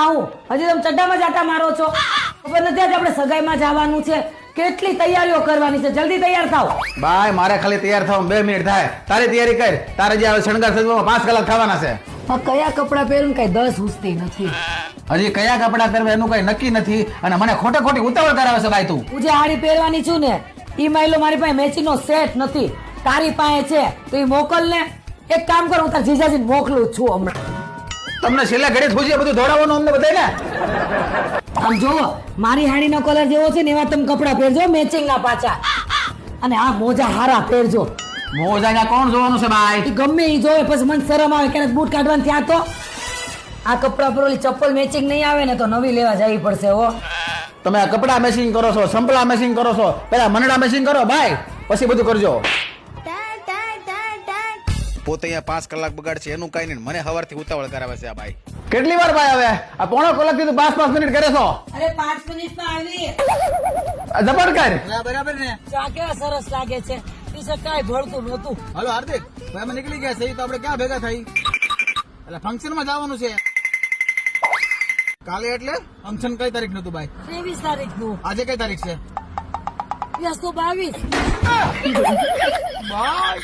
આવું હજી તમે ચડ્ડામાં જાટા મારો છો? ખબર નથી આજે આપણે સગાઈમાં જવાનું છે, કેટલી તૈયારીઓ કરવાની છે, જલ્દી તૈયાર થાવ. બાય મારે ખાલી તૈયાર થવા 2 મિનિટ થાય. તારી તૈયારી કર. તારે જે શણગાર સજવામાં 5 કલાક થવાના છે. કયા કપડાં પહેરું કઈ 10 ઉસતી નથી. હજી કયા કપડા પહેરવા એનું કઈ નક્કી નથી અને મને ખોટે ખોટી ઉતાવળ કરાવે છે ભાઈ તું. હું જે હાડી પહેરવાની છું ને ઈ માયલો મારી પાસે મેચિંગ નો સેટ નથી, તારી પાસે છે તો ઈ મોકલ ને. એક કામ કર, હું તાર જીજાજીને મોકલું જ છું હમણાં. તમને છેલ્લા ઘડી થોજી બધું દોડાવવાનું અમને બધાય ને. આમ જોવો મારી હાડીનો કલર જેવો છે ને એવા તમે કપડાં પહેરજો મેચિંગ ના પાછા, અને આ મોજા હારા પહેરજો. મોજાના કોણ જોવાનું છે ભાઈ? ઈ ગમે ઈ જોવે પછી મને શરમ આવે ક્યારેક બૂટ કાઢવાનું થયા તો. આ કપડા પર ઓલી ચપ્પલ મેચિંગ નહીં આવે ને તો નવી લેવા જવી પડશે હો. તમે આ કપડા મેચિંગ કરો છો, સંપલા મેચિંગ કરો છો, પેલા મનડા મેચિંગ કરો ભાઈ, પછી બધું કરજો. પોતે અહીંયા 5 કલાક બગાડશે એનું કઈ નહીં, મને સવારથી ઉતાવળ કરાવે છે આ ભાઈ. કેટલી વાર ભાઈ હવે આ પોણો કલાક થી 5 મિનિટ કરે છો. અરે 5 મિનિટમાં આવી. જબર કર. બરાબર ને? ચા કેવા સરસ લાગે છે, ટી-શર્ટ કાંઈ ભળતું નહોતું. હાલો હાર્દિક ભાઈ, અમે નીકળી ગયા છે તો આપણે ક્યાં ભેગા થઈ? એટલે ફંક્શન માં જવાનું છે કાલે. એટલે ફંક્શન કઈ તારીખ નતું ભાઈ? 23 તારીખનું. આજે કઈ તારીખ છે? યસ તો 22. ભાઈ